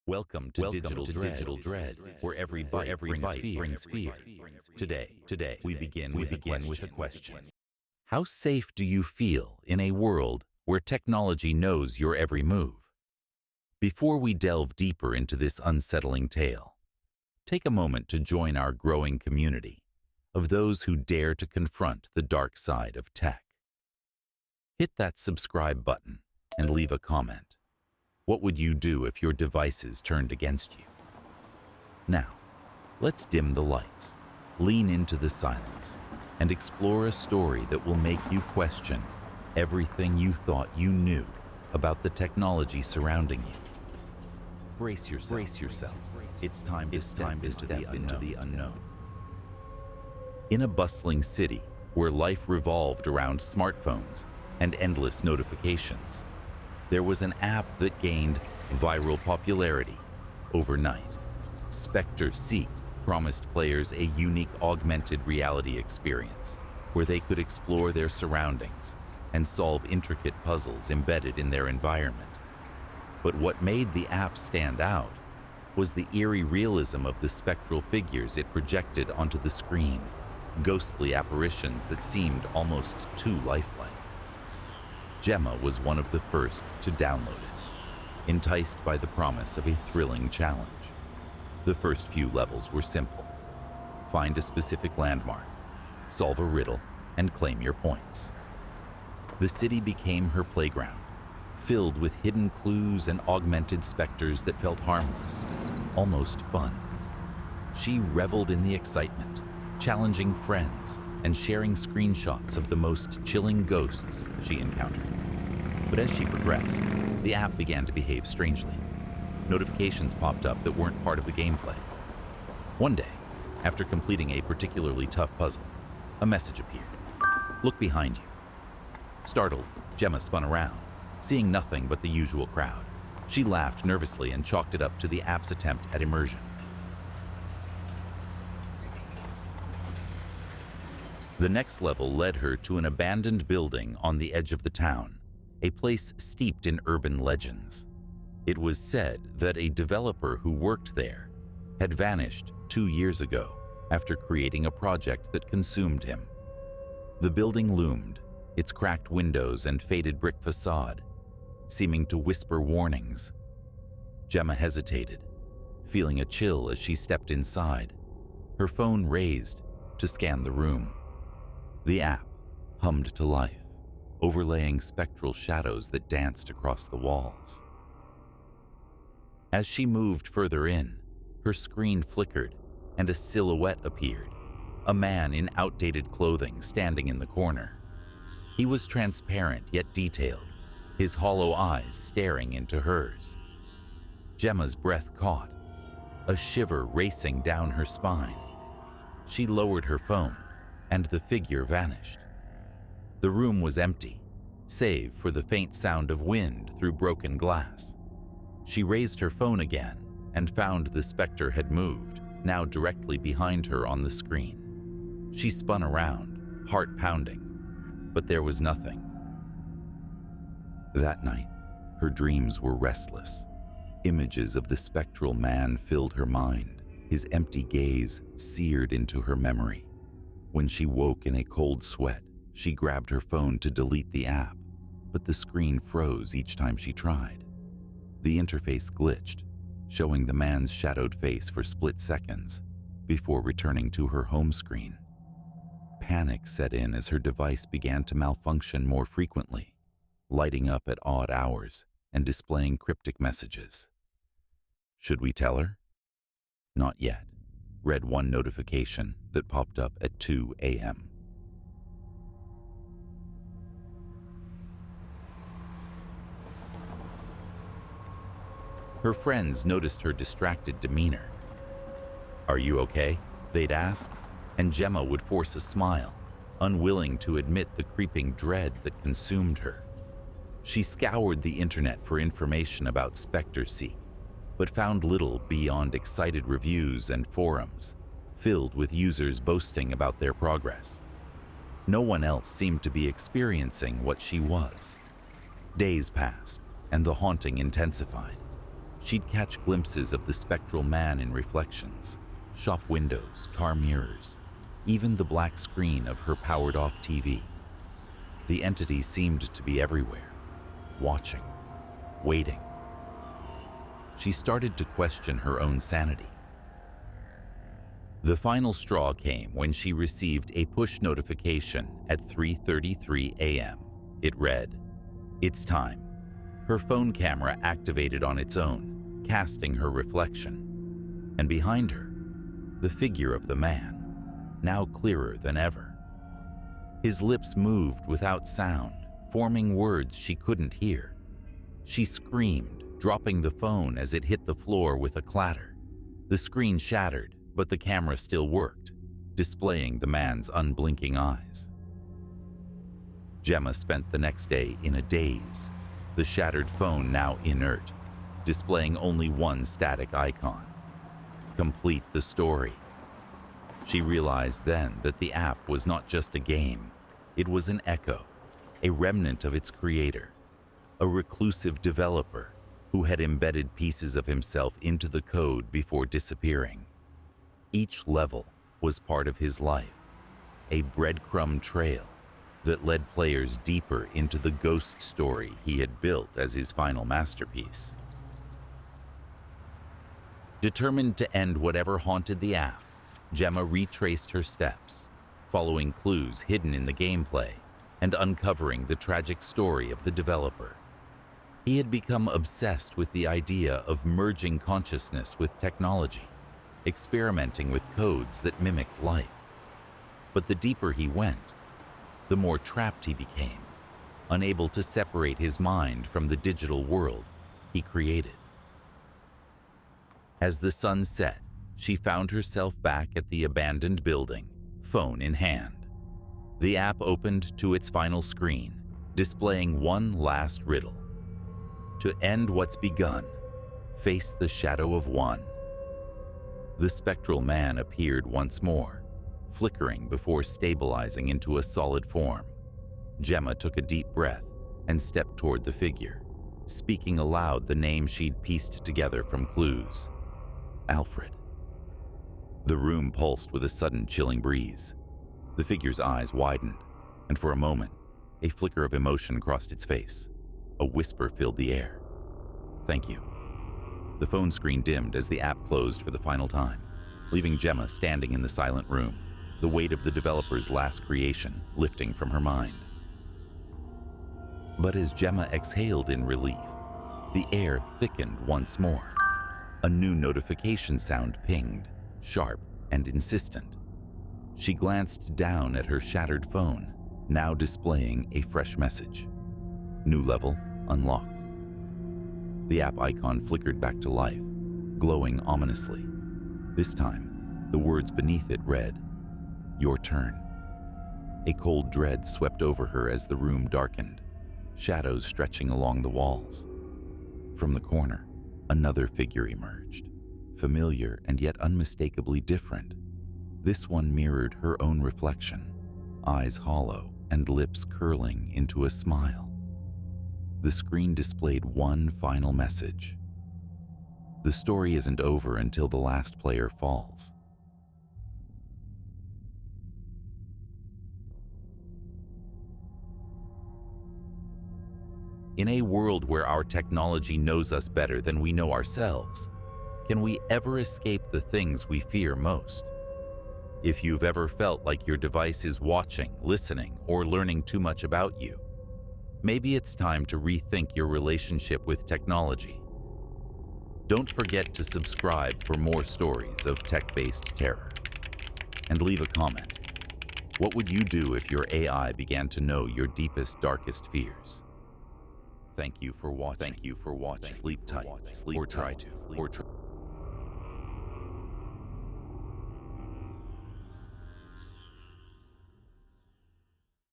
Welcome to Digital Dread, where every bite brings fear. Today, we begin with a question. How safe do you feel in a world where technology knows your every move? Before we delve deeper into this unsettling tale, take a moment to join our growing community of those who dare to confront the dark side of tech. Hit that subscribe button and leave a comment. What would you do if your devices turned against you? Now, let's dim the lights, lean into the silence, and explore a story that will make you question everything you thought you knew about the technology surrounding you. Brace yourself. It's time to step into the unknown. In a bustling city where life revolved around smartphones and endless notifications, there was an app that gained viral popularity overnight. Spectar Seek promised players a unique augmented reality experience where they could explore their surroundings and solve intricate puzzles embedded in their environment. But what made the app stand out was the eerie realism of the spectral figures it projected onto the screen, ghostly apparitions that seemed almost too lifelike. Jemma was one of the first to download it, enticed by the promise of a thrilling challenge. The first few levels were simple. Find a specific landmark, solve a riddle, and claim your points. The city became her playground, filled with hidden clues and augmented specters that felt harmless, almost fun. She reveled in the excitement, challenging friends and sharing screenshots of the most chilling ghosts she encountered. But as she progressed, the app began to behave strangely. Notifications popped up that weren't part of the gameplay. One day, after completing a particularly tough puzzle, a message appeared. Look behind you. Startled, Jemma spun around, seeing nothing but the usual crowd. She laughed nervously and chalked it up to the app's attempt at immersion. The next level led her to an abandoned building on the edge of the town, a place steeped in urban legends. It was said that a developer who worked there had vanished 2 years ago after creating a project that consumed him. The building loomed, its cracked windows and faded brick facade seeming to whisper warnings. Jemma hesitated, feeling a chill as she stepped inside, her phone raised to scan the room. The app hummed to life, overlaying spectral shadows that danced across the walls. As she moved further in, her screen flickered and a silhouette appeared, a man in outdated clothing standing in the corner. He was transparent yet detailed, his hollow eyes staring into hers. Jemma's breath caught, a shiver racing down her spine. She lowered her phone, and the figure vanished. The room was empty, save for the faint sound of wind through broken glass. She raised her phone again and found the specter had moved, now directly behind her on the screen. She spun around, heart pounding, but there was nothing. That night, her dreams were restless. Images of the spectral man filled her mind, his empty gaze seared into her memory. When she woke in a cold sweat, she grabbed her phone to delete the app, but the screen froze each time she tried. The interface glitched, showing the man's shadowed face for split seconds before returning to her home screen. Panic set in as her device began to malfunction more frequently, lighting up at odd hours and displaying cryptic messages. Should we tell her? Not yet, read one notification that popped up at 2 a.m. Her friends noticed her distracted demeanor. "Are you okay?" they'd ask, and Jemma would force a smile, unwilling to admit the creeping dread that consumed her. She scoured the internet for information about Spectar Seek, but found little beyond excited reviews and forums, filled with users boasting about their progress. No one else seemed to be experiencing what she was. Days passed, and the haunting intensified. She'd catch glimpses of the spectral man in reflections, shop windows, car mirrors, even the black screen of her powered-off TV. The entity seemed to be everywhere, watching, waiting. She started to question her own sanity. The final straw came when she received a push notification at 3:33 a.m. It read, "It's time." Her phone camera activated on its own, casting her reflection. And behind her, the figure of the man, now clearer than ever. His lips moved without sound, forming words she couldn't hear. She screamed, dropping the phone as it hit the floor with a clatter. The screen shattered, but the camera still worked, displaying the man's unblinking eyes. Jemma spent the next day in a daze, the shattered phone now inert, displaying only one static icon. Complete the story. She realized then that the app was not just a game, it was an echo, a remnant of its creator, a reclusive developer who had embedded pieces of himself into the code before disappearing. Each level was part of his life, a breadcrumb trail that led players deeper into the ghost story he had built as his final masterpiece. Determined to end whatever haunted the app, Jemma retraced her steps, following clues hidden in the gameplay and uncovering the tragic story of the developer. He had become obsessed with the idea of merging consciousness with technology, experimenting with codes that mimicked life. But the deeper he went, the more trapped he became, unable to separate his mind from the digital world he created. As the sun set, she found herself back at the abandoned building, phone in hand. The app opened to its final screen, displaying one last riddle. To end what's begun, face the shadow of one. The spectral man appeared once more, flickering before stabilizing into a solid form. Jemma took a deep breath and stepped toward the figure, speaking aloud the name she'd pieced together from clues. Alfred. The room pulsed with a sudden chilling breeze. The figure's eyes widened, and for a moment, a flicker of emotion crossed its face. A whisper filled the air. "Thank you." The phone screen dimmed as the app closed for the final time, leaving Jemma standing in the silent room, the weight of the developer's last creation lifting from her mind. But as Jemma exhaled in relief, the air thickened once more. A new notification sound pinged, sharp and insistent. She glanced down at her shattered phone, now displaying a fresh message. New level unlocked. The app icon flickered back to life, glowing ominously. This time, the words beneath it read, "Your turn." A cold dread swept over her as the room darkened, shadows stretching along the walls. From the corner, another figure emerged, familiar and yet unmistakably different. This one mirrored her own reflection, eyes hollow and lips curling into a smile. The screen displayed one final message. The story isn't over until the last player falls. In a world where our technology knows us better than we know ourselves, can we ever escape the things we fear most? If you've ever felt like your device is watching, listening, or learning too much about you, maybe it's time to rethink your relationship with technology. Don't forget to subscribe for more stories of tech-based terror. And leave a comment. What would you do if your AI began to know your deepest, darkest fears? Thank you for watching. Sleep tight, or try to.